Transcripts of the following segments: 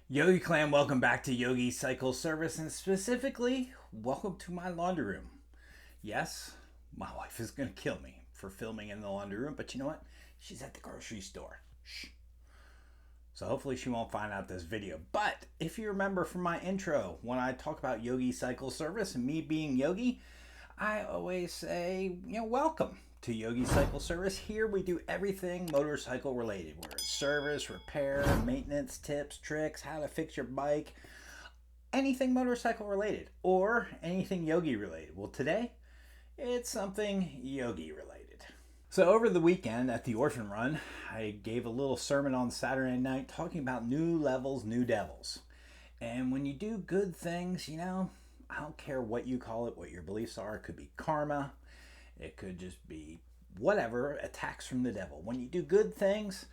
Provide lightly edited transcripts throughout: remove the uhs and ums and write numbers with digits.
Yogi Clan, welcome back to Yogi Cycle Service, and specifically, welcome to my laundry room. Yes, my wife is going to kill me for filming in the laundry room, but you know what? She's at the grocery store. Shh. So hopefully she won't find out this video. But if you remember from my intro, when I talk about Yogi Cycle Service and me being Yogi, I always say, welcome to Yogi Cycle Service. Here we do everything motorcycle related. Where it's service, repair, maintenance, tips, tricks, how to fix your bike, anything motorcycle related or anything Yogi related. Well, today it's something Yogi related. So over the weekend at the Orphan Run, I gave a little sermon on Saturday night talking about new levels, new devils. And when you do good things, I don't care what you call it, what your beliefs are. It could be karma. It could just be whatever, attacks from the devil. When you do good things,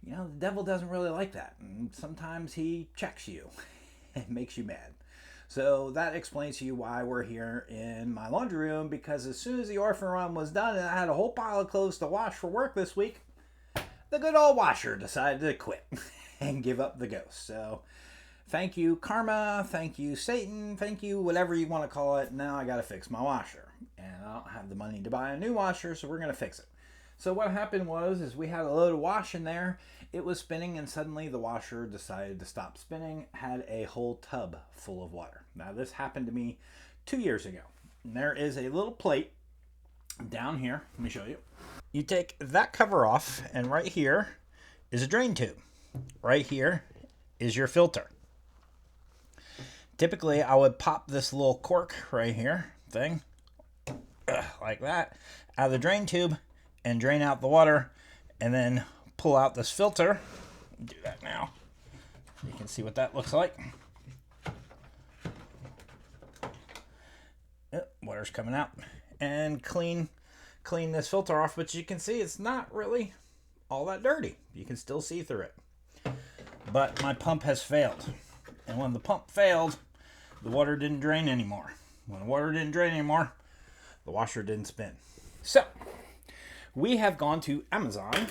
the devil doesn't really like that. And sometimes he checks you and makes you mad. So that explains to you why we're here in my laundry room, because as soon as the Orphan Run was done and I had a whole pile of clothes to wash for work this week, the good old washer decided to quit and give up the ghost. So thank you, karma. Thank you, Satan. Thank you, whatever you want to call it. Now I got to fix my washer. And I don't have the money to buy a new washer, so we're going to fix it. So what happened was we had a load of wash in there. It was spinning, and suddenly the washer decided to stop spinning, had a whole tub full of water. Now, this happened to me 2 years ago. And there is a little plate down here. Let me show you. You take that cover off, and right here is a drain tube. Right here is your filter. Typically, I would pop this little cork right here, like that, out of the drain tube and drain out the water, and then pull out this filter. Do that now. You can see what that looks like. Yep, water's coming out. And clean this filter off, but you can see it's not really all that dirty. You can still see through it. But my pump has failed. And when the pump failed, the water didn't drain anymore. When the water didn't drain anymore, the washer didn't spin. So, we have gone to Amazon.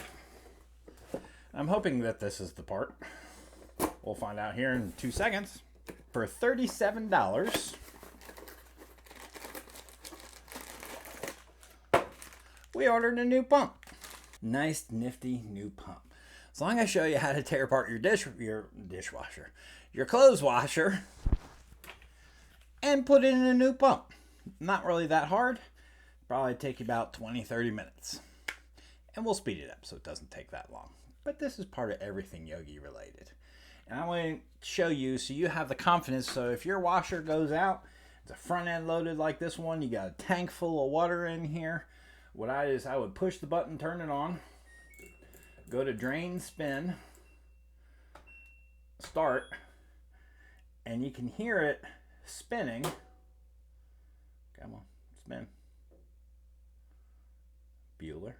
I'm hoping that this is the part. We'll find out here in 2 seconds. For $37, we ordered a new pump. Nice, nifty new pump. As long as I show you how to tear apart your dishwasher, your clothes washer, and put it in a new pump. Not really that hard. Probably take you about 20-30 minutes. And we'll speed it up so it doesn't take that long. But this is part of everything Yogi related. And I want to show you so you have the confidence. So if your washer goes out, it's a front end loaded like this one, you got a tank full of water in here. What I would push the button, turn it on, go to drain, spin, start, and you can hear it spinning. Come on, spin. Bueller.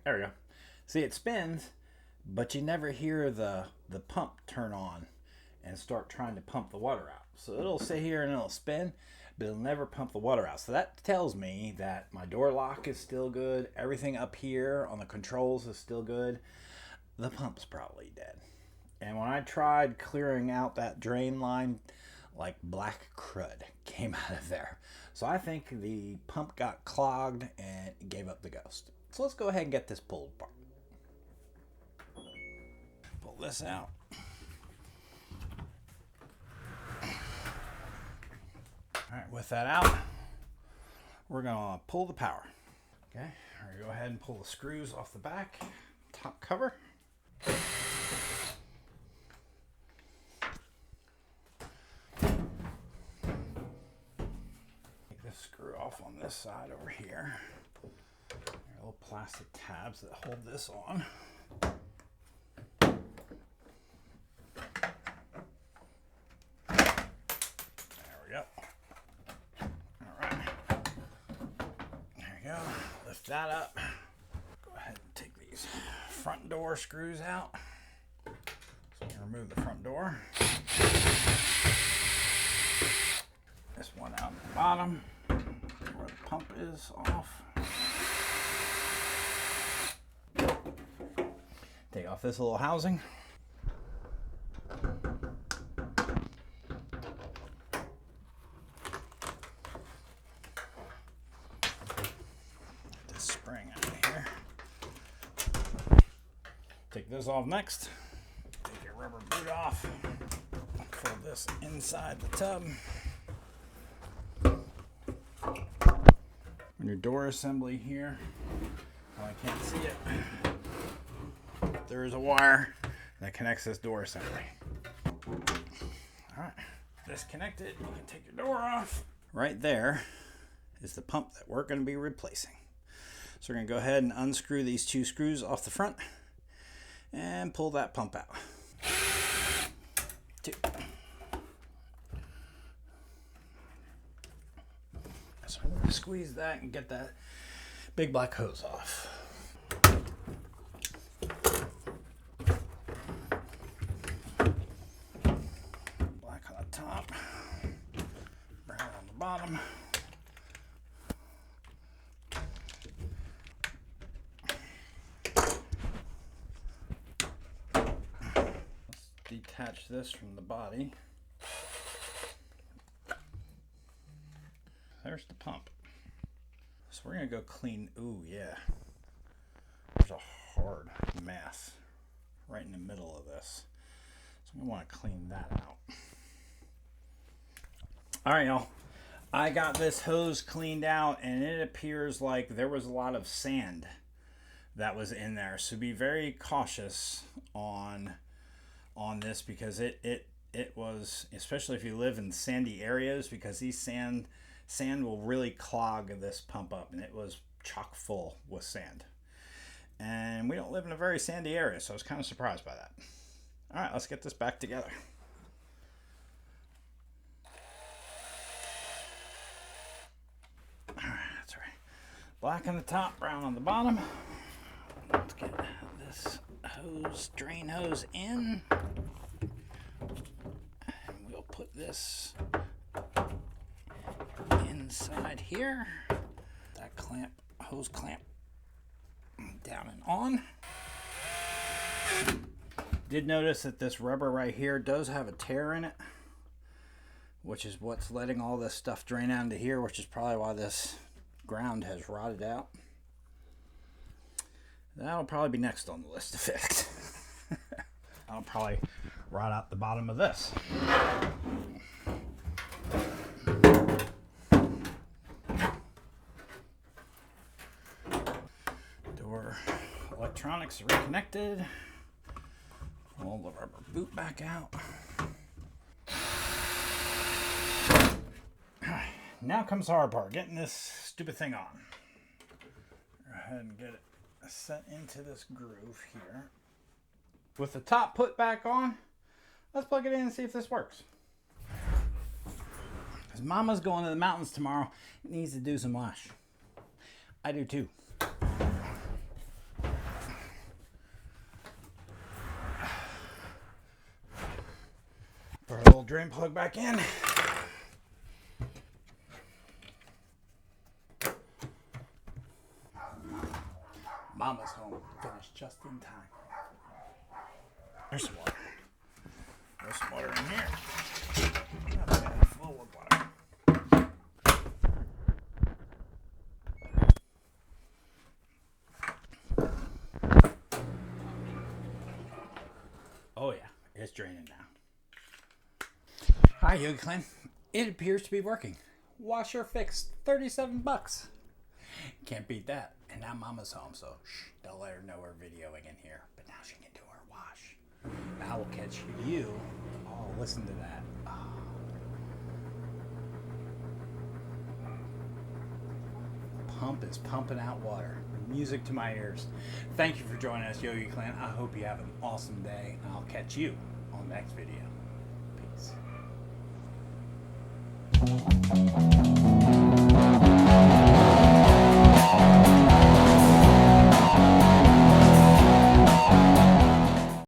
There we go. See, it spins, but you never hear the pump turn on and start trying to pump the water out. So it'll sit here and it'll spin, but it'll never pump the water out. So that tells me that my door lock is still good. Everything up here on the controls is still good. The pump's probably dead. And when I tried clearing out that drain line, like black crud came out of there. So I think the pump got clogged and gave up the ghost. So let's go ahead and get this pulled apart. Pull this out. Alright, with that out, we're going to pull the power. Okay, we're going to go ahead and pull the screws off the back, top cover. Take this screw off on this side over here. There are little plastic tabs that hold this on. There we go. Alright. There we go. Lift that up. Go ahead and take these front door screws out. So you remove the front door. This one out the bottom where the pump is off. Take off this little housing. Get this spring out of here. Take this off next. Take your rubber boot off. Pull this inside the tub. And your door assembly here. Oh, I can't see it. There is a wire that connects this door assembly. Alright, disconnect it. You can take your door off. Right there is the pump that we're going to be replacing. So we're going to go ahead and unscrew these 2 screws off the front and pull that pump out. 2. So I'm going to squeeze that and get that big black hose off. Black on the top, brown on the bottom. Let's detach this from the body. There's the pump. So we're gonna go clean. Ooh, yeah. There's a hard mess right in the middle of this. So I'm gonna want to clean that out. All right, y'all. I got this hose cleaned out, and it appears like there was a lot of sand that was in there. So be very cautious on this, because it was, especially if you live in sandy areas, because these sand will really clog this pump up, and it was chock full with sand. And we don't live in a very sandy area, so I was kind of surprised by that. All right, let's get this back together. All right, that's right. Black on the top, brown on the bottom. Let's get this drain hose in. And we'll put this inside here. That hose clamp down and on. Did notice that this rubber right here does have a tear in it, which is what's letting all this stuff drain out into here, which is probably why this ground has rotted out. That'll probably be next on the list to fix. I'll probably rot out the bottom of this. Door electronics reconnected. Pull the rubber boot back out. Now comes the hard part, getting this stupid thing on. Go ahead and get it set into this groove here. With the top put back on, let's plug it in and see if this works. Because Mama's going to the mountains tomorrow. It needs to do some wash. I do too. Put our little drain plug back in. Mama's home. Finished just in time. There's some water. There's some water in here. Okay, full of water. Oh yeah, it's draining now. Hi, Yogi Clan. It appears to be working. Washer fixed, $37. Can't beat that. And now Mama's home, so don't let her know we're videoing in here. But now she can do her wash. I will catch you. Oh, listen to that. Oh. Pump is pumping out water. Music to my ears. Thank you for joining us, Yogi Clan. I hope you have an awesome day. I'll catch you on the next video. Peace.